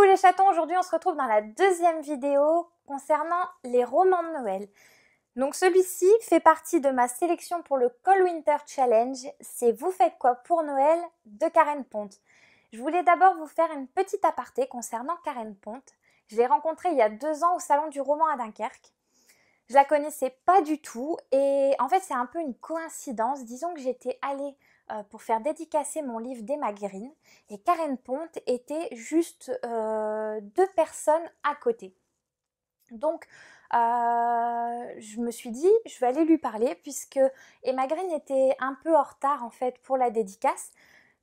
les chatons, aujourd'hui on se retrouve dans la deuxième vidéo concernant les romans de Noël. Donc celui-ci fait partie de ma sélection pour le Cold Winter Challenge, c'est Vous faites quoi pour Noël de Karen Ponte. Je voulais d'abord vous faire une petite aparté concernant Karen Ponte. Je l'ai rencontrée il y a 2 ans au Salon du Roman à Dunkerque. Je la connaissais pas du tout et en fait c'est un peu une coïncidence. Disons que j'étais allée pour faire dédicacer mon livre d'Emma Green et Karen Ponte était juste 2 personnes à côté. Donc je me suis dit je vais aller lui parler puisque Emma Green était un peu en retard en fait pour la dédicace.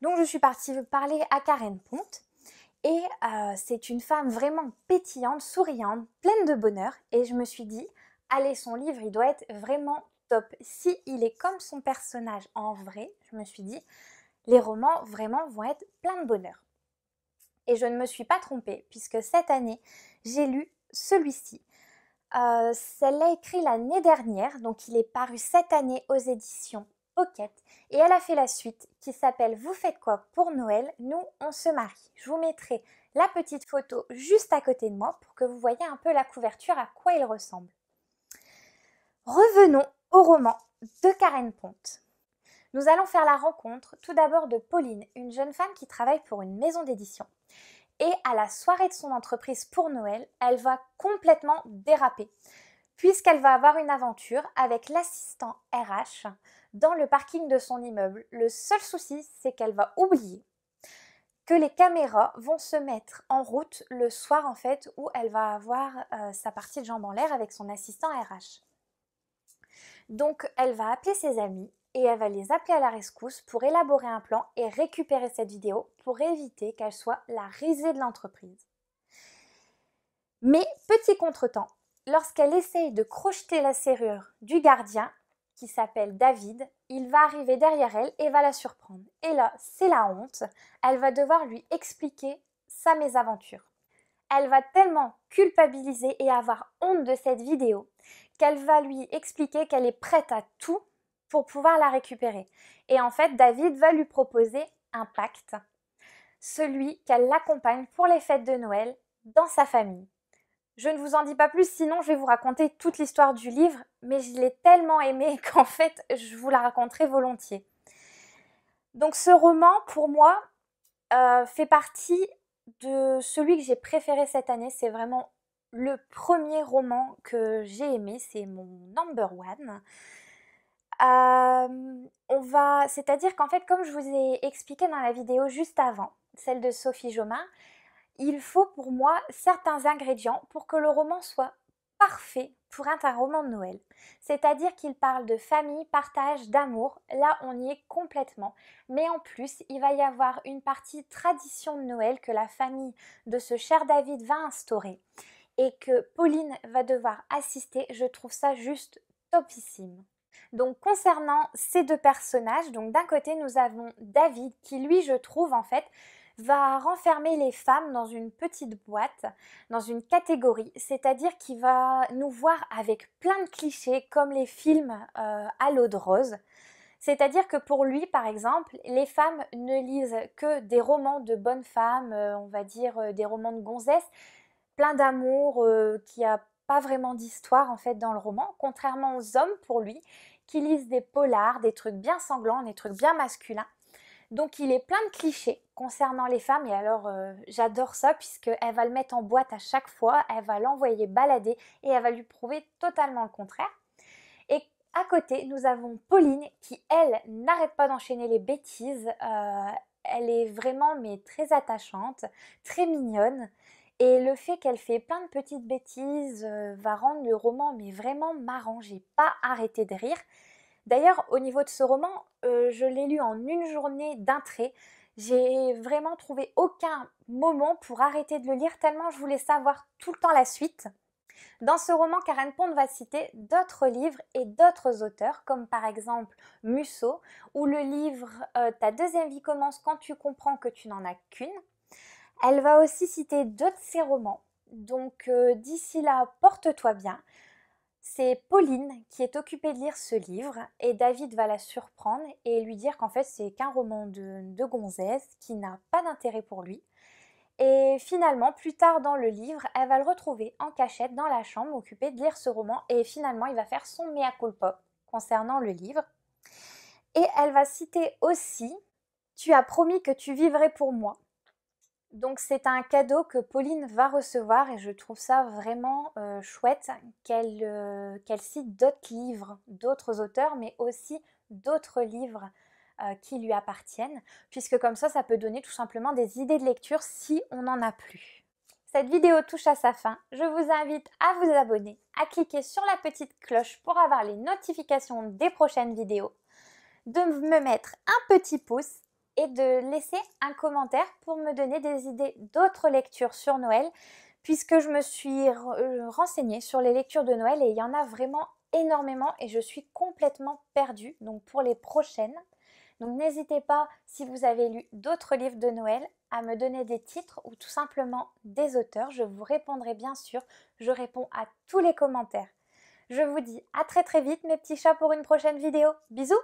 Donc je suis partie parler à Karen Ponte. Et c'est une femme vraiment pétillante, souriante, pleine de bonheur. Et je me suis dit, allez, son livre, il doit être vraiment top. Si il est comme son personnage en vrai, je me suis dit, les romans vraiment vont être plein de bonheur. Et je ne me suis pas trompée, puisque cette année, j'ai lu celui-ci. Elle l'a écrit l'année dernière, donc il est paru cette année aux éditions Pocket. Et elle a fait la suite qui s'appelle Vous faites quoi pour Noël? Nous, on se marie. Je vous mettrai la petite photo juste à côté de moi pour que vous voyez un peu la couverture, à quoi il ressemble. Revenons au roman de Karen Ponte. Nous allons faire la rencontre tout d'abord de Pauline, une jeune femme qui travaille pour une maison d'édition. Et à la soirée de son entreprise pour Noël, elle va complètement déraper, puisqu'elle va avoir une aventure avec l'assistant RH dans le parking de son immeuble. Le seul souci, c'est qu'elle va oublier que les caméras vont se mettre en route le soir en fait où elle va avoir sa partie de jambes en l'air avec son assistant RH. Donc elle va appeler ses amis et elle va les appeler à la rescousse pour élaborer un plan et récupérer cette vidéo pour éviter qu'elle soit la risée de l'entreprise. Mais petit contretemps, lorsqu'elle essaye de crocheter la serrure du gardien, qui s'appelle David, il va arriver derrière elle et va la surprendre. Et là, c'est la honte, elle va devoir lui expliquer sa mésaventure. Elle va tellement culpabiliser et avoir honte de cette vidéo qu'elle va lui expliquer qu'elle est prête à tout pour pouvoir la récupérer. Et en fait, David va lui proposer un pacte, celui qu'elle l'accompagne pour les fêtes de Noël dans sa famille. Je ne vous en dis pas plus, sinon je vais vous raconter toute l'histoire du livre, mais je l'ai tellement aimé qu'en fait, je vous la raconterai volontiers. Donc ce roman, pour moi, fait partie de celui que j'ai préféré cette année. C'est vraiment le premier roman que j'ai aimé, c'est mon number one. C'est-à-dire qu'en fait, comme je vous ai expliqué dans la vidéo juste avant, celle de Sophie Jomain, il faut pour moi certains ingrédients pour que le roman soit parfait pour être un roman de Noël. C'est-à-dire qu'il parle de famille, partage, d'amour. Là, on y est complètement. Mais en plus, il va y avoir une partie tradition de Noël que la famille de ce cher David va instaurer et que Pauline va devoir assister. Je trouve ça juste topissime. Donc concernant ces 2 personnages, donc d'un côté nous avons David qui lui je trouve en fait va renfermer les femmes dans une petite boîte, dans une catégorie, c'est-à-dire qu'il va nous voir avec plein de clichés comme les films à l'eau de rose. C'est-à-dire que pour lui, par exemple, les femmes ne lisent que des romans de bonnes femmes, on va dire des romans de gonzesses, plein d'amour, qui a pas vraiment d'histoire en fait dans le roman, contrairement aux hommes pour lui, qui lisent des polars, des trucs bien sanglants, des trucs bien masculins. Donc il est plein de clichés concernant les femmes et alors j'adore ça puisqu'elle va le mettre en boîte à chaque fois, elle va l'envoyer balader et elle va lui prouver totalement le contraire. Et à côté, nous avons Pauline qui, elle, n'arrête pas d'enchaîner les bêtises. Elle est vraiment mais très attachante, très mignonne. Et le fait qu'elle fait plein de petites bêtises va rendre le roman mais vraiment marrant. J'ai pas arrêté de rire. D'ailleurs, au niveau de ce roman, je l'ai lu en une journée d'un trait. J'ai vraiment trouvé aucun moment pour arrêter de le lire tellement je voulais savoir tout le temps la suite. Dans ce roman, Karen Ponte va citer d'autres livres et d'autres auteurs, comme par exemple Musso, ou le livre Ta deuxième vie commence quand tu comprends que tu n'en as qu'une. Elle va aussi citer d'autres de ses romans. Donc d'ici là, porte-toi bien. C'est Pauline qui est occupée de lire ce livre et David va la surprendre et lui dire qu'en fait c'est qu'un roman de gonzesse qui n'a pas d'intérêt pour lui. Et finalement, plus tard dans le livre, elle va le retrouver en cachette dans la chambre, occupé de lire ce roman. Et finalement, il va faire son mea culpa concernant le livre. Et elle va citer aussi « Tu as promis que tu vivrais pour moi ». Donc c'est un cadeau que Pauline va recevoir et je trouve ça vraiment chouette qu'elle cite d'autres livres, d'autres auteurs, mais aussi d'autres livres qui lui appartiennent, puisque comme ça peut donner tout simplement des idées de lecture si on n'en a plus. Cette vidéo touche à sa fin, je vous invite à vous abonner, à cliquer sur la petite cloche pour avoir les notifications des prochaines vidéos, de me mettre un petit pouce et de laisser un commentaire pour me donner des idées d'autres lectures sur Noël, puisque je me suis renseignée sur les lectures de Noël et il y en a vraiment énormément et je suis complètement perdue donc pour les prochaines. Donc n'hésitez pas, si vous avez lu d'autres livres de Noël, à me donner des titres ou tout simplement des auteurs. Je vous répondrai bien sûr, je réponds à tous les commentaires. Je vous dis à très vite mes petits chats pour une prochaine vidéo. Bisous!